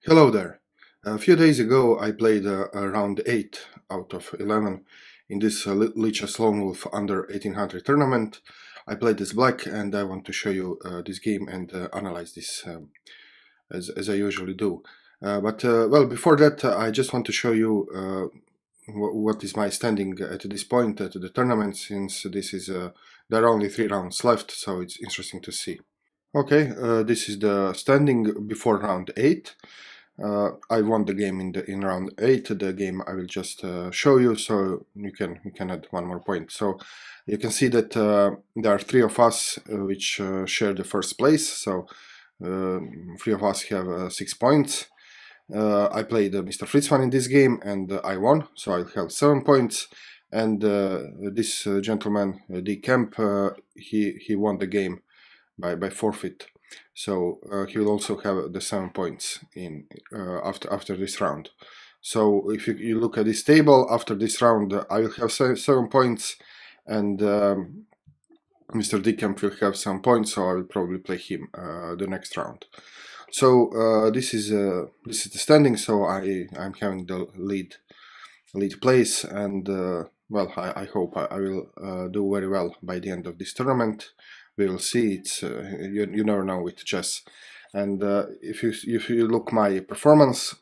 Hello there. A few days ago I played round 8 out of 11 in this Lichess LoneWolf under 1800 tournament. I played as black and I want to show you this game and analyze this as I usually do. Well, before that I just want to show you what is my standing at this point at the tournament, since this is there are only 3 rounds left, so it's interesting to see. Okay, this is the standing before round 8. I won the game in round 8. The game I will just show you, so you can add one more point. So you can see that there are 3 of us which share the first place. So 3 of us have 6 points. I played Mr. Fritzman in this game and I won, so I have 7 points. And this gentleman, D. Kemp, he won the game by forfeit. So he will also have the 7 points in after this round. So if you look at this table, after this round I will have 7 points, and Mr. Dickamp will have some points, so I will probably play him the next round. So this is the standing. So I'm having the lead place, and well, I hope I will do very well by the end of this tournament. We will see. It's you never know with chess. And if you look my performance,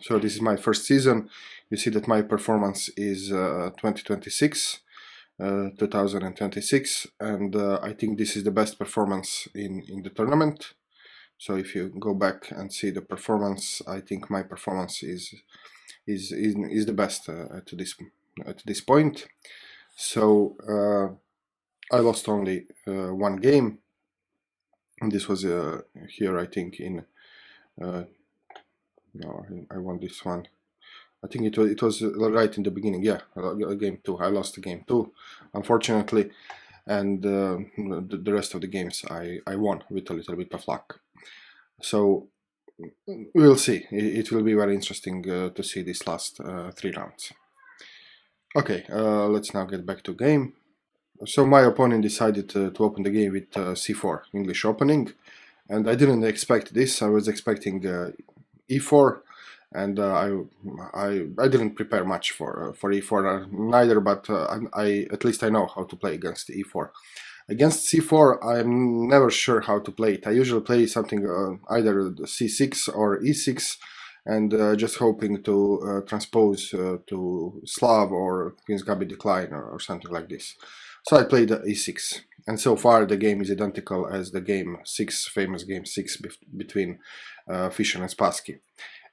so this is my first season. You see that my performance is 2026, and I think this is the best performance in the tournament. So if you go back and see the performance, I think my performance is the best at this point. So I lost only 1 game, and this was here, I think, in no, I won this one. I think it was right in the beginning. Yeah, game 2. I lost game 2, unfortunately, and the rest of the games I won with a little bit of luck. So we'll see. It will be very interesting to see these last 3 rounds. Okay, let's now get back to game. So my opponent decided to open the game with c4, English opening, and I didn't expect this. I was expecting e4, and I didn't prepare much for e4 neither, but at least I know how to play against e4. Against c4, I'm never sure how to play it. I usually play something either c6 or e6, and just hoping to transpose to Slav or Queen's Gambit decline or something like this. So I played e6, and so far the game is identical as the game 6, famous game 6 between Fischer and Spassky.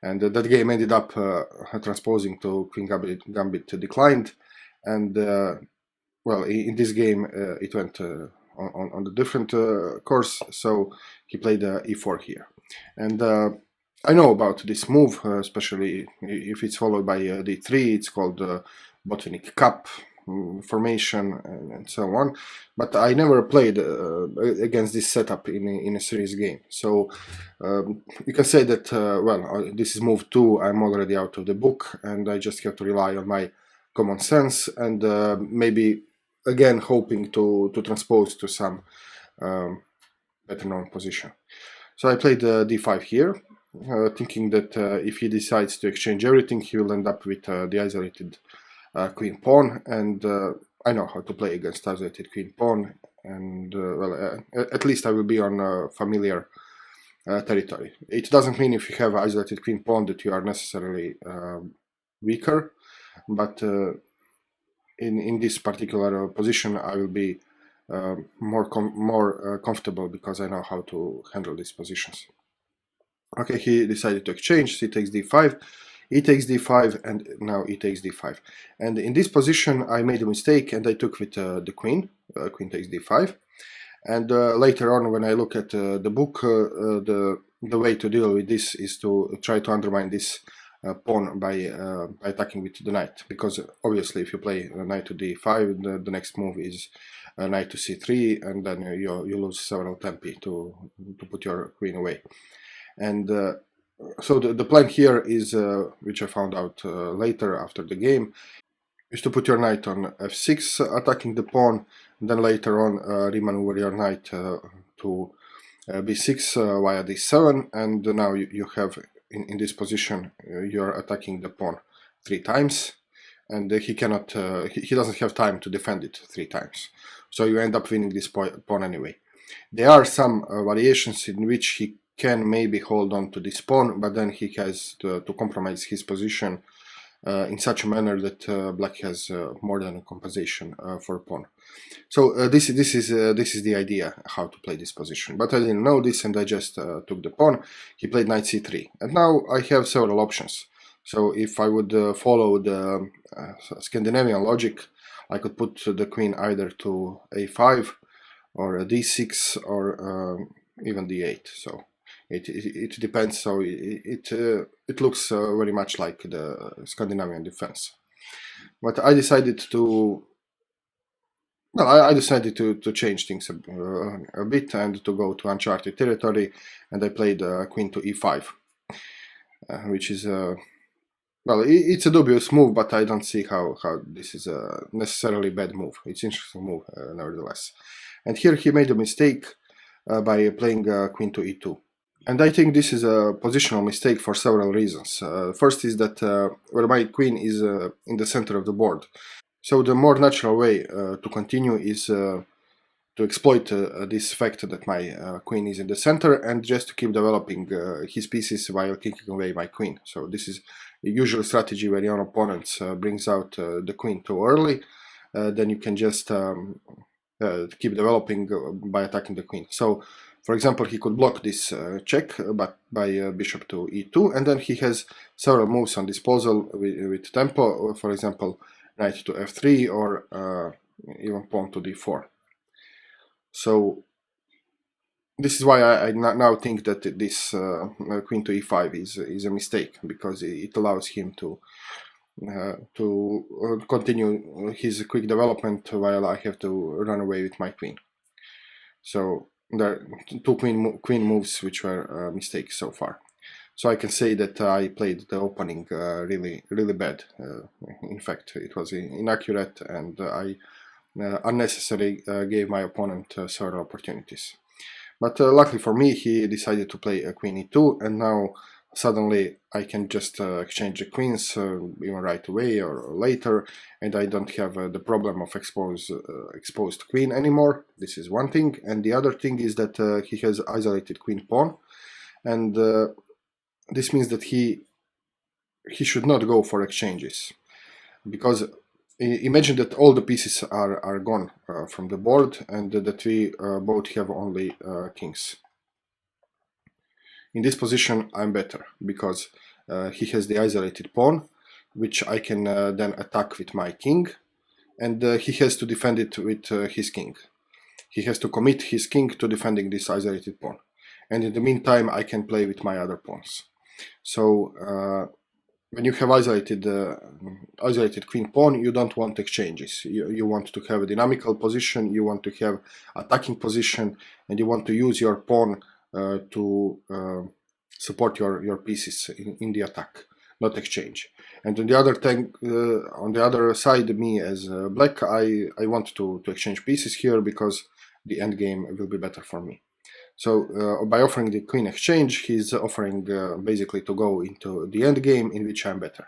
And that game ended up transposing to Queen Gambit declined, and well, in this game it went on the different course, so he played e4 here. And I know about this move, especially if it's followed by d3, it's called Botvinnik Cup formation and so on, but I never played against this setup in a serious game. So you can say that well, this is move 2. I'm already out of the book, and I just have to rely on my common sense and maybe again hoping to transpose to some better known position. So I played d5 here, thinking that if he decides to exchange everything, he will end up with the isolated queen pawn, and I know how to play against isolated queen pawn, and well, at least I will be on familiar territory. It doesn't mean if you have isolated queen pawn that you are necessarily weaker, but in this particular position I will be more comfortable because I know how to handle these positions. Okay, he decided to exchange. C takes d5, e takes d5, and now e takes d5. And in this position I made a mistake and I took with the queen. Queen takes d5. And later on, when I look at the book, the way to deal with this is to try to undermine this pawn by attacking with the knight, because obviously if you play knight to d5, the next move is knight to c3, and then you lose several tempi to put your queen away. And so the plan here is, which I found out later after the game, is to put your knight on f6, attacking the pawn, and then later on remaneuver your knight to b6 via d7, and now you have in this position, you're attacking the pawn 3 times, and he cannot, he doesn't have time to defend it 3 times. So you end up winning this pawn anyway. There are some variations in which he can maybe hold on to this pawn, but then he has to compromise his position in such a manner that black has more than a compensation for a pawn. So this is the idea how to play this position. But I didn't know this, and I just took the pawn. He played knight c3, and now I have several options. So if I would follow the Scandinavian logic, I could put the queen either to a5 or a d6 or even d8. So it depends. So it looks very much like the Scandinavian defense. But I decided to I decided to change things a bit and to go to uncharted territory, and I played queen to e5, which is well, it's a dubious move, but I don't see how this is a necessarily bad move. It's an interesting move, nevertheless. And here he made a mistake by playing queen to e2. And I think this is a positional mistake for several reasons. First is that where my queen is in the center of the board. So the more natural way to continue is to exploit this fact that my queen is in the center, and just to keep developing his pieces while kicking away my queen. So this is a usual strategy where your opponent brings out the queen too early. Then you can just keep developing by attacking the queen. So, for example, he could block this check but by bishop to e2, and then he has several moves on disposal with tempo, for example, knight to f3 or even pawn to d4. So this is why I now think that this queen to e5 is a mistake, because it allows him to continue his quick development while I have to run away with my queen. So there are 2 queen moves which were mistakes so far. So I can say that I played the opening really bad. In fact, it was inaccurate, and I unnecessarily gave my opponent several opportunities. But luckily for me, he decided to play a queen e2, and now suddenly I can just exchange the queens even right away or later, and I don't have the problem of exposed queen anymore. This is one thing. And the other thing is that he has isolated queen pawn, and this means that he should not go for exchanges, because imagine that all the pieces are gone from the board, and that we both have only kings. In this position I'm better, because he has the isolated pawn, which I can then attack with my king, and he has to defend it with his king. He has to commit his king to defending this isolated pawn, and in the meantime I can play with my other pawns. So when you have isolated queen pawn, you don't want exchanges. You want to have a dynamical position, you want to have attacking position, and you want to use your pawn to support your pieces in the attack, not exchange. And on the other thing, on the other side, me as black, I want to exchange pieces here, because the endgame will be better for me. So by offering the queen exchange, he's offering basically to go into the endgame in which I'm better.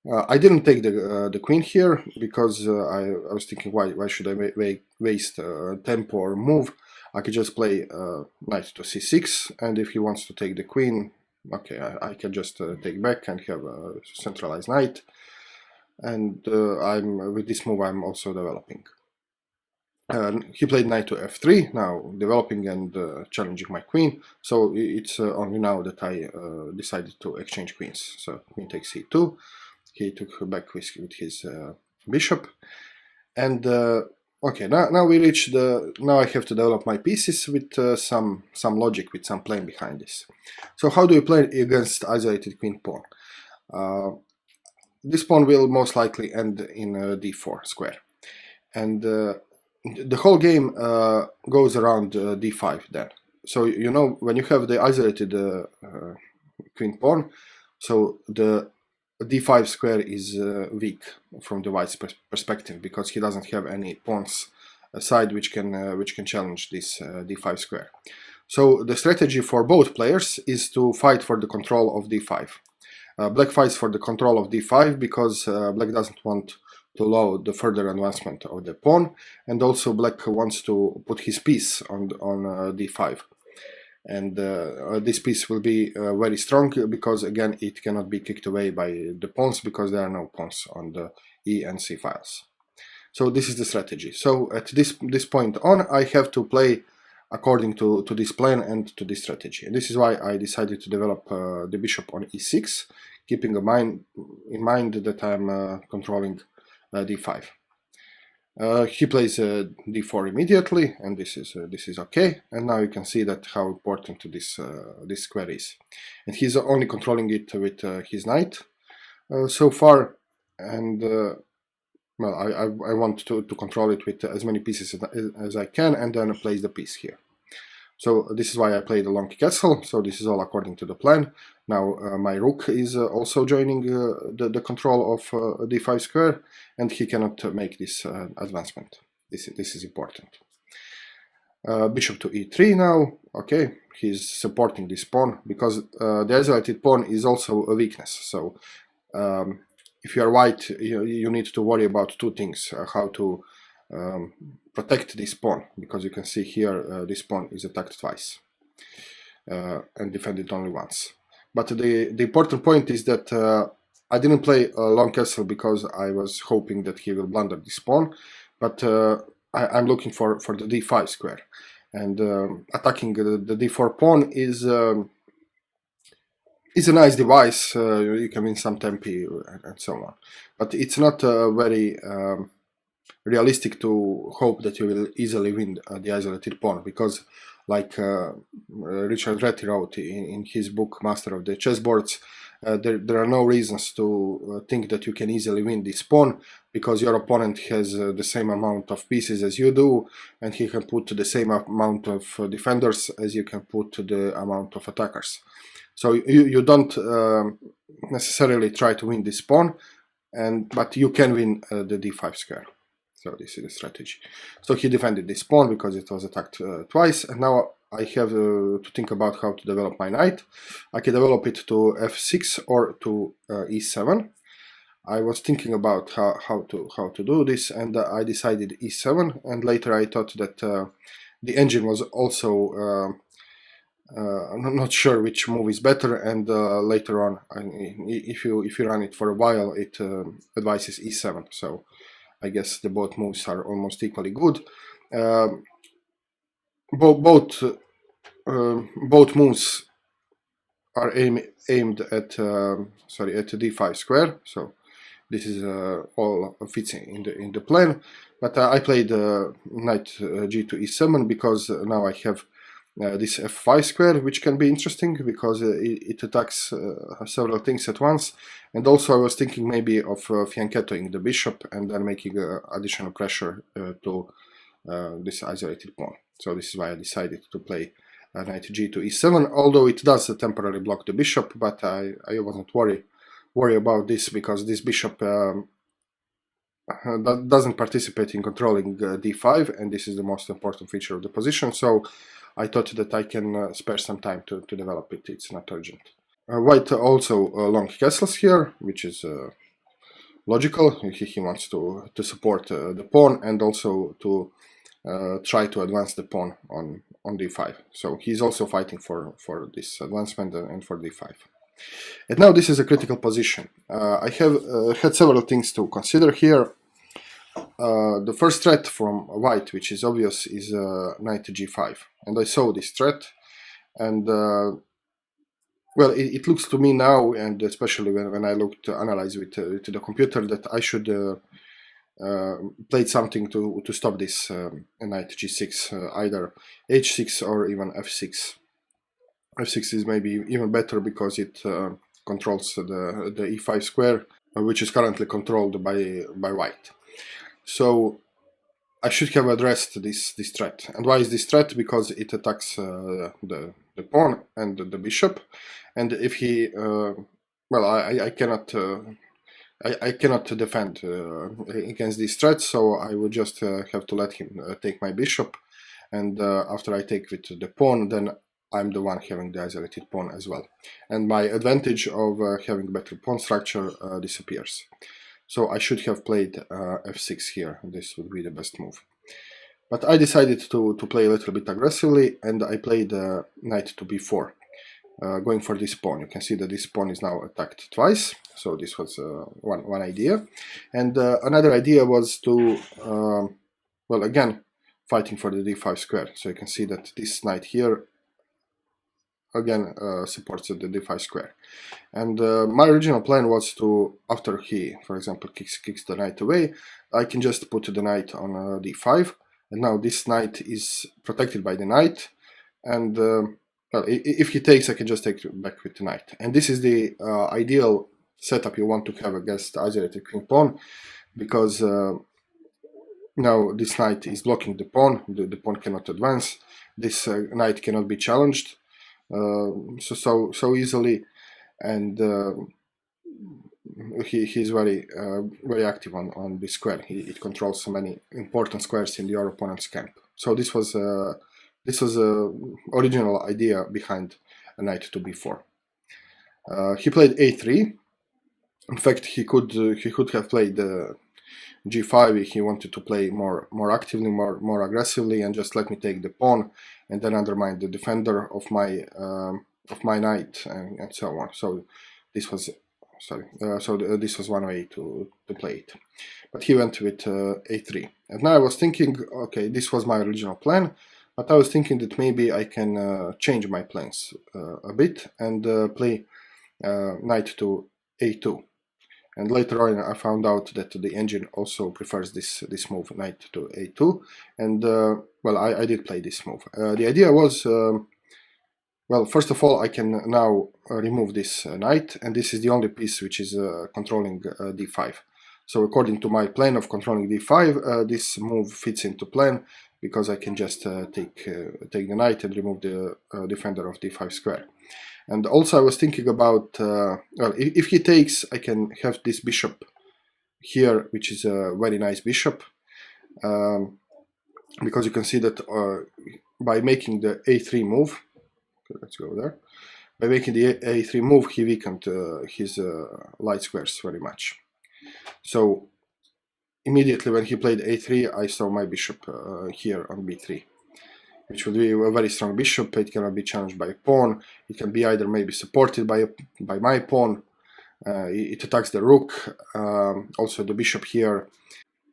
I didn't take the queen here, because I was thinking, why should I waste tempo or move? I could just play knight to c6, and if he wants to take the queen, okay, I can just take back and have a centralized knight. And with this move I'm also developing. He played knight to f3, now developing and challenging my queen. So it's only now that I decided to exchange queens. So queen takes c2, he took back with his bishop, and okay, now we reach now I have to develop my pieces with some logic, with some plan behind this. So how do you play against isolated queen pawn? This pawn will most likely end in d4 square, and the whole game goes around d5 then. So you know, when you have the isolated queen pawn, so the d5 square is weak from the white's perspective, because he doesn't have any pawns aside which can challenge this d5 square. So the strategy for both players is to fight for the control of d5. Black fights for the control of d5 because black doesn't want to allow the further advancement of the pawn, and also black wants to put his piece on d5. And this piece will be very strong because, again, it cannot be kicked away by the pawns because there are no pawns on the E and C files. So this is the strategy. So at this point on, I have to play according to this plan and to this strategy. And this is why I decided to develop the bishop on e6, keeping in mind that I'm controlling d5. He plays d4 immediately, and this is okay. And now you can see that how important this square is. And he's only controlling it with his knight so far, and well, I want to control it with as many pieces as I can, and then place the piece here. So this is why I played a long castle. So this is all according to the plan. Now my rook is also joining the control of d5 square, and he cannot make this advancement. This is important. Bishop to e3 now. Okay, he's supporting this pawn because the isolated pawn is also a weakness. So if you are white, you need to worry about two things: how to protect this pawn, because you can see here this pawn is attacked twice and defended only once. But the important point is that I didn't play a long castle because I was hoping that he will blunder this pawn, but I'm looking for the d5 square, and attacking the d4 pawn is a nice device. You can win some tempi and so on, but it's not very realistic to hope that you will easily win the isolated pawn, because like Richard Reti wrote in his book Master of the Chessboards, there are no reasons to think that you can easily win this pawn, because your opponent has the same amount of pieces as you do, and he can put the same amount of defenders as you can put the amount of attackers. So you don't necessarily try to win this pawn, but you can win the d5 square. So this is the strategy. So he defended this pawn because it was attacked twice, and now I have to think about how to develop my knight. I can develop it to f6 or to e7. I was thinking about how to do this, and I decided e7, and later I thought that the engine was also I'm not sure which move is better, and later on, if you run it for a while, it advises e7. So I guess the both moves are almost equally good. Both moves are aimed at d5 square. So this is all fits in the plan. But I played knight g to e7 because now I have this f5 square, which can be interesting because it attacks several things at once. And also I was thinking maybe of fianchettoing the bishop and then making additional pressure to this isolated pawn. So this is why I decided to play knight g to e7, although it does temporarily block the bishop, but I wasn't worry about this because this bishop doesn't participate in controlling d5, and this is the most important feature of the position. So I thought that I can spare some time to develop it. It's not urgent. White also long castles here, which is logical. He wants to support the pawn and also to try to advance the pawn on d5. So he's also fighting for this advancement and for d5. And now this is a critical position. I have had several things to consider here. The first threat from white, which is obvious, is knight g5. And I saw this threat, and well, it looks to me now, and especially when I looked to analyze with to the computer, that I should play something to stop this knight g6, either h6 or even f6. f6 is maybe even better because it controls the e5 square, which is currently controlled by white. So I should have addressed this threat. And why is this threat? Because it attacks the pawn and the bishop. And if he, well, I cannot defend against this threat, so I would just have to let him take my bishop. and after I take with the pawn, then I'm the one having the isolated pawn as well, and my advantage of having better pawn structure disappears. So I should have played f6 here. This would be the best move. But I decided to play a little bit aggressively, and I played knight to b4, going for this pawn. You can see that this pawn is now attacked twice, so this was one idea. And another idea was to, well, again, fighting for the d5 square. So you can see that this knight here, again, supports the d5 square. And my original plan was to, after he, for example, kicks the knight away, I can just put the knight on d5, and now this knight is protected by the knight, and well, if he takes, I can just take back with the knight. And this is the ideal setup you want to have against isolated queen pawn, because now this knight is blocking the pawn, the pawn cannot advance, this knight cannot be challenged so easily, and he's very active on this square. It controls so many important squares in your opponent's camp. So this was original idea behind a knight to b4. He played a3. In fact, he could have played g5 if he wanted to play more actively, more aggressively, and just let me take the pawn and then undermine the defender of my knight and so on. So this was this was one way to play it. But he went with a3, and now I was thinking, okay, this was my original plan, but I was thinking that maybe I can change my plans a bit and play knight to a2. And later on, I found out that the engine also prefers this move, knight to a2, and well, I did play this move. The idea was, well, first of all, I can now remove this knight, and this is the only piece which is controlling d5. So according to my plan of controlling d5, this move fits into plan, because I can just take the knight and remove the defender of d5 square. And also I was thinking about, well, if he takes, I can have this bishop here, which is a very nice bishop, because you can see that by making the a3 move, okay, let's go there, by making the a3 move, he weakened his light squares very much. So immediately when he played a3, I saw my bishop here on b3, which would be a very strong bishop. It cannot be challenged by a pawn. It can be either maybe supported by my pawn. It attacks the rook. Also the bishop here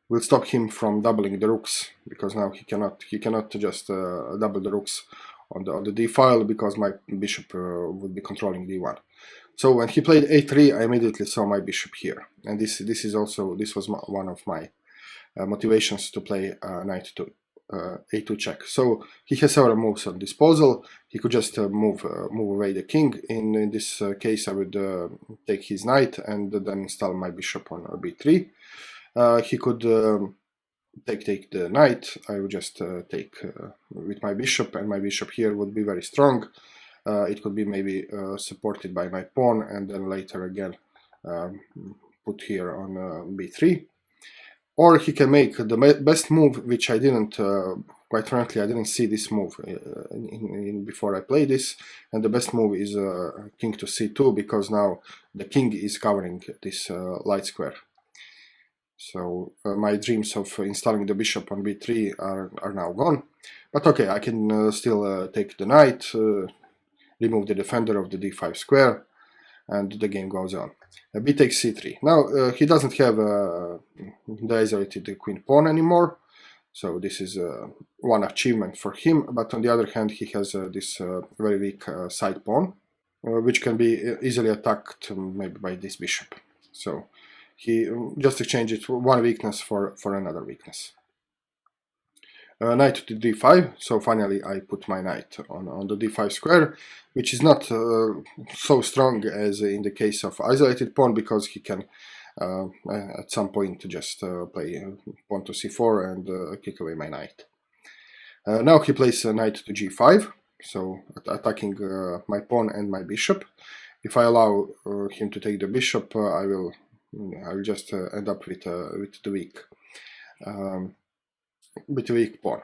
will stop him from doubling the rooks, because now he cannot just double the rooks on the d file, because my bishop would be controlling d1. So when he played a3, I immediately saw my bishop here, and this was one of my motivations to play knight to a2 check. So he has several moves at disposal. He could just move away the king. In this case, I would take his knight and then install my bishop on b3. He could take the knight. I would just take with my bishop, and my bishop here would be very strong. It could be maybe supported by my pawn, and then later again put here on b3. Or he can make the best move, which I didn't, quite frankly, I didn't see this move before I play this. And the best move is king to c2, because now the king is covering this light square. So my dreams of installing the bishop on b3 are now gone. But okay, I can still take the knight, remove the defender of the d5 square, and the game goes on. B takes c3. Now he doesn't have the isolated queen pawn anymore, so this is one achievement for him. But on the other hand, he has this very weak side pawn, which can be easily attacked maybe by this bishop. So he just exchanged one weakness for another weakness. Knight to d5, so finally I put my knight on the d5 square, which is not so strong as in the case of isolated pawn, because he can at some point just play pawn to c4 and kick away my knight. Now he plays knight to g5, so attacking my pawn and my bishop. If I allow him to take the bishop, I will just end up with the weak pawn.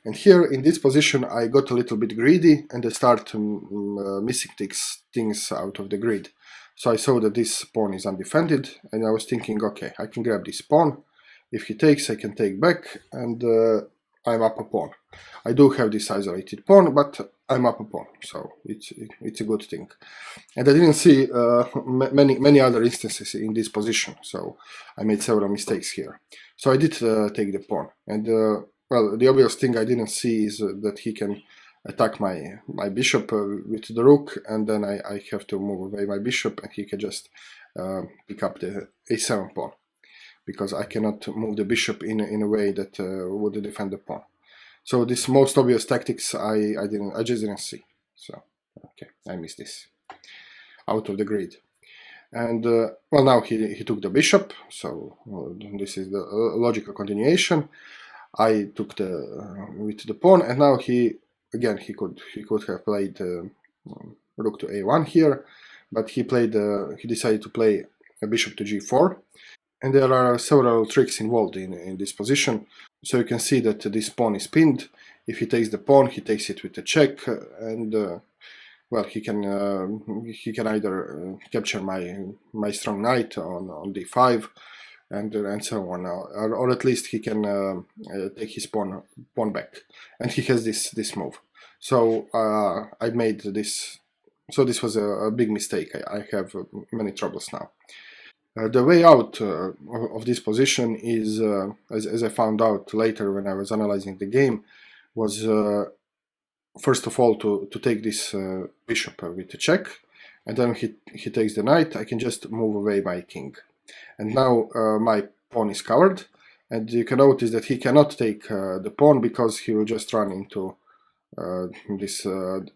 And here in this position I got a little bit greedy and I start missing things out of the grid. So I saw that this pawn is undefended and I was thinking, okay, I can grab this pawn. If he takes, I can take back and I'm up a pawn. I do have this isolated pawn, but I'm up a pawn, so it's a good thing. And I didn't see many other instances in this position, so I made several mistakes here. So I did take the pawn, and well, the obvious thing I didn't see is that he can attack my bishop with the rook, and then I have to move away my bishop, and he can just pick up the a7 pawn, because I cannot move the bishop in a way that would defend the pawn. So this most obvious tactics I just didn't see. So okay, I missed this out of the grid. And well, now he took the bishop, so this is the logical continuation. I took with the pawn, and now he could have played rook to a1 here, but he decided to play a bishop to g4, and there are several tricks involved in this position. So you can see that this pawn is pinned. If he takes the pawn, he takes it with a check, and well, he can either capture my strong knight on d5, and so on, or at least he can take his pawn back, and he has this move. So I made this. So this was a big mistake. I have many troubles now. The way out of this position is, as I found out later when I was analyzing the game, was first of all to take this bishop with a check, and then he takes the knight. I can just move away my king, and now my pawn is covered, and you can notice that he cannot take the pawn because he will just run into this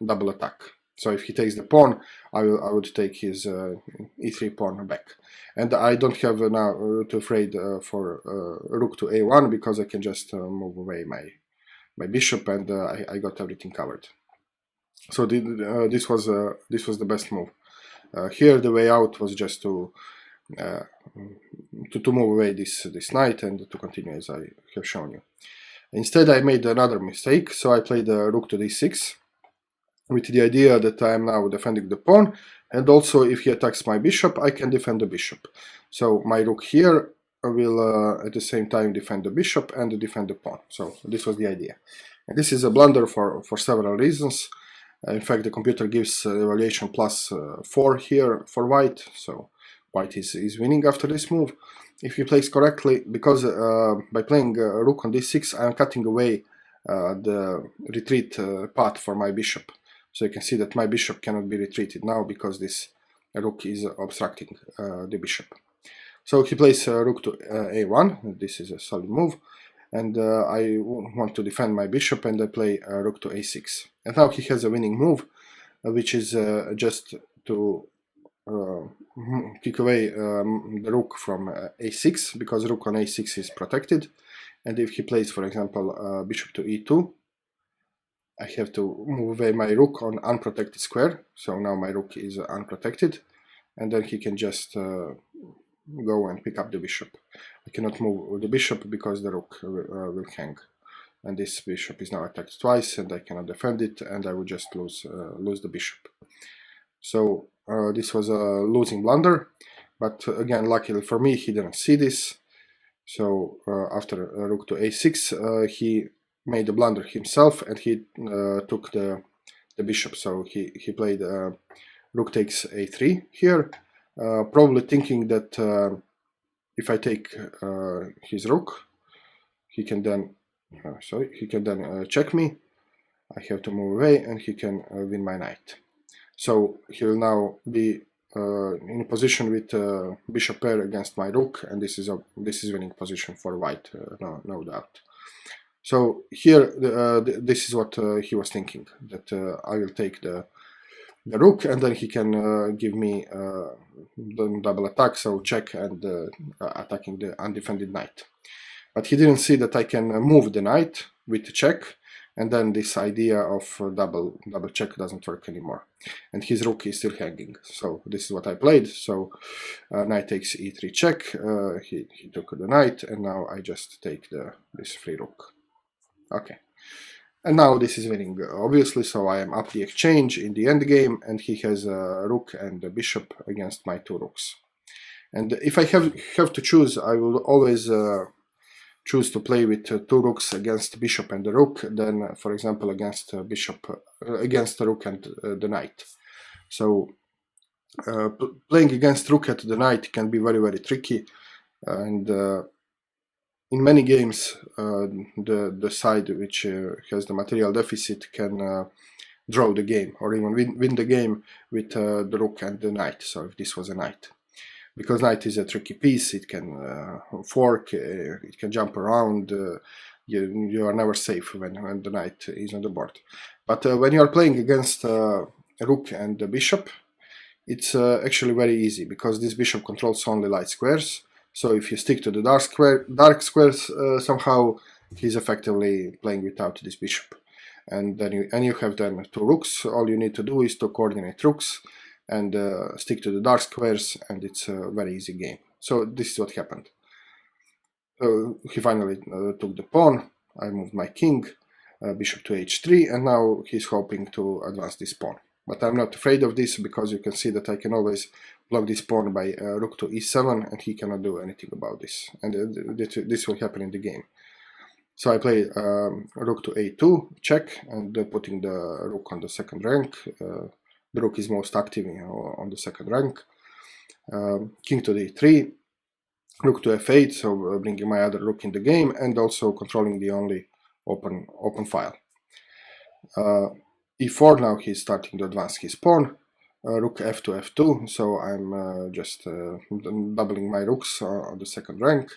double attack. So if he takes the pawn, I would take his e3 pawn back, and I don't have now to afraid for rook to a1, because I can just move away my bishop, and I got everything covered. So this was the best move. Here the way out was just to move away this knight and to continue as I have shown you. Instead, I made another mistake, so I played rook to d6 with the idea that I am now defending the pawn, and also if he attacks my bishop, I can defend the bishop. So my rook here will at the same time defend the bishop and defend the pawn. So this was the idea. And this is a blunder for several reasons. In fact, the computer gives evaluation +4 here for white, so white is winning after this move. If he plays correctly, because by playing rook on d6, I am cutting away the retreat path for my bishop. So you can see that my bishop cannot be retreated now because this rook is obstructing the bishop. So he plays rook to a1. This is a solid move, and I want to defend my bishop, and I play rook to a6. And now he has a winning move, which is just to kick away the rook from a6, because rook on a6 is protected. And if he plays, for example, bishop to e2, I have to move away my rook on unprotected square. So now my rook is unprotected, and then he can just go and pick up the bishop. I cannot move the bishop because the rook will hang, and this bishop is now attacked twice, and I cannot defend it, and I would just lose the bishop. So this was a losing blunder, but again, luckily for me, he didn't see this. So after rook to a6, he made a blunder himself, and he took the bishop. So he played rook takes a3 here, probably thinking that if I take his rook, he can then check me. I have to move away, and he can win my knight. So he will now be in a position with bishop pair against my rook, and this is winning position for white, no doubt. So here this is what he was thinking, that I will take the rook, and then he can give me the double attack, so check and attacking the undefended knight. But he didn't see that I can move the knight with the check, and then this idea of double check doesn't work anymore, and his rook is still hanging. So this is what I played. So knight takes e3 check, he took the knight, and now I just take this free rook. Okay, And now this is winning, obviously, so I am up the exchange in the endgame, and he has a rook and a bishop against my 2 rooks. And if I have to choose, I will always choose to play with 2 rooks against bishop and the rook, then, for example, against against the rook and the knight. So playing against rook at the knight can be very, very tricky, and in many games, the side which has the material deficit can draw the game, or even win the game with the rook and the knight. So if this was a knight, because knight is a tricky piece, it can fork, it can jump around. You are never safe when the knight is on the board. But when you are playing against a rook and the bishop, it's actually very easy, because this bishop controls only light squares. So if you stick to the dark squares, somehow he's effectively playing without this bishop. And then you have then 2 rooks. All you need to do is to coordinate rooks and stick to the dark squares, and it's a very easy game. So this is what happened. He finally took the pawn. I moved my king, bishop to h3, and now he's hoping to advance this pawn. But I'm not afraid of this, because you can see that I can always block this pawn by rook to e7, and he cannot do anything about this. And this will happen in the game. So I play rook to a2, check, and putting the rook on the second rank. The rook is most active on the second rank. King to d3, rook to f8, so bringing my other rook in the game, and also controlling the only open file. e4, now he's starting to advance his pawn. Rook f to f2, so I'm just doubling my rooks on the second rank.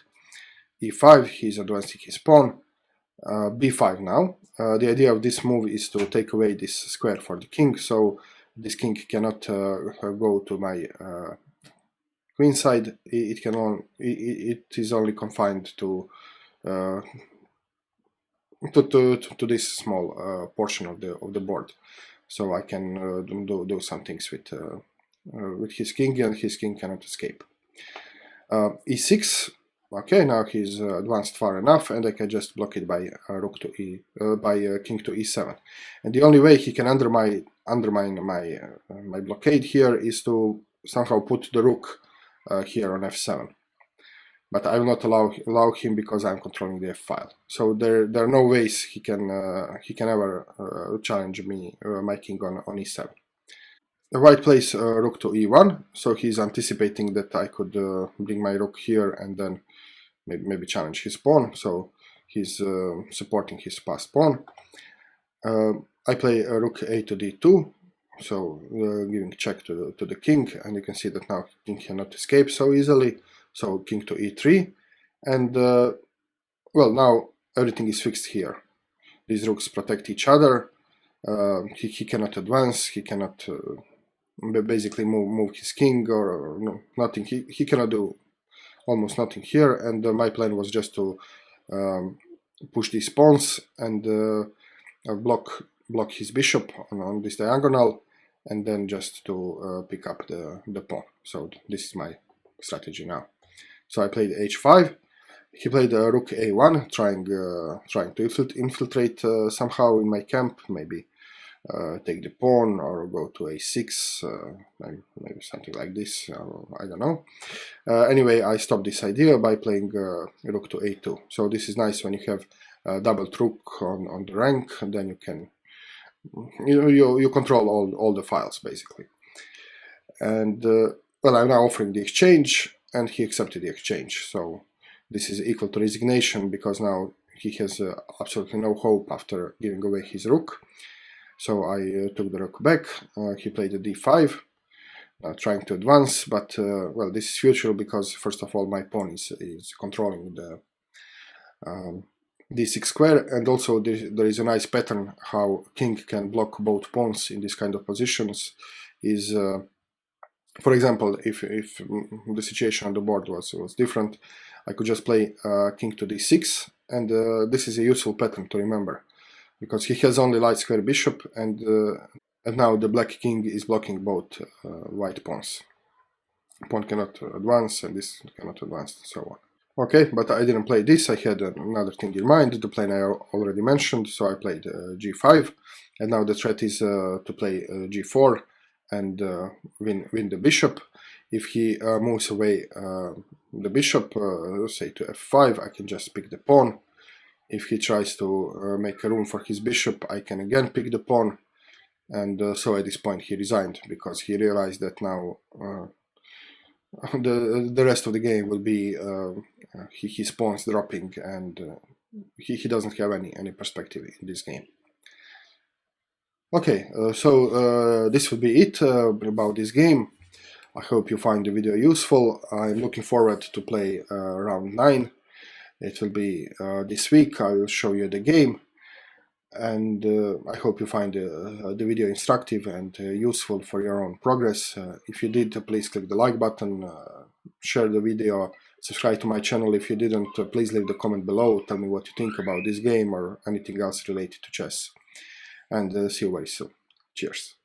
e5, he's advancing his pawn. b5 now. The idea of this move is to take away this square for the king, so this king cannot go to my queen side. It is only confined to this small portion of the board. So I can do some things with his king, and his king cannot escape. e6. Okay, now he's advanced far enough, and I can just block it by rook to king to e7. And the only way he can undermine my blockade here is to somehow put the rook here on f7. But I will not allow him, because I'm controlling the f file. So there are no ways he can ever challenge me, my king on e7. The white plays rook to e1, so he's anticipating that I could bring my rook here and then maybe challenge his pawn. So he's supporting his passed pawn. I play rook a to d2, so giving check to the king, and you can see that now king cannot escape so easily. So king to e3, and well, now everything is fixed here. These rooks protect each other. He cannot advance. He cannot basically move his king or no, nothing. He cannot do almost nothing here. And my plan was just to push these pawns and block his bishop on this diagonal, and then just to pick up the pawn. So this is my strategy now. So I played h5. He played rook a1, trying to infiltrate somehow in my camp, maybe take the pawn or go to a6, maybe something like this, I don't know. Anyway, I stopped this idea by playing rook to a2. So this is nice when you have double rook on the rank, and then you can you control all the files basically. And well, I'm now offering the exchange, and he accepted the exchange. So this is equal to resignation, because now he has absolutely no hope after giving away his rook. So I took the rook back. He played a d5, trying to advance, but well, this is futile, because first of all my pawn is controlling the d6 square, and also there is a nice pattern how king can block both pawns in this kind of positions. Is for example, if the situation on the board was different, I could just play king to d6, and this is a useful pattern to remember, because he has only light square bishop, and now the black king is blocking both white pawns. Pawn cannot advance, and this cannot advance, and so on. Okay, but I didn't play this. I had another thing in mind, the plan I already mentioned, so I played g5, and now the threat is to play g4 and win the bishop. If he moves away the bishop, say to f5, I can just pick the pawn. If he tries to make a room for his bishop, I can again pick the pawn, and so at this point he resigned, because he realized that now the rest of the game will be his pawns dropping, and he doesn't have any perspective in this game. Okay, so this will be it about this game. I hope you find the video useful. I'm looking forward to play round 9. It will be this week. I will show you the game, and I hope you find the video instructive and useful for your own progress. If you did, please click the like button, share the video, subscribe to my channel. If you didn't, please leave the comment below, tell me what you think about this game or anything else related to chess, and see you very soon. Cheers.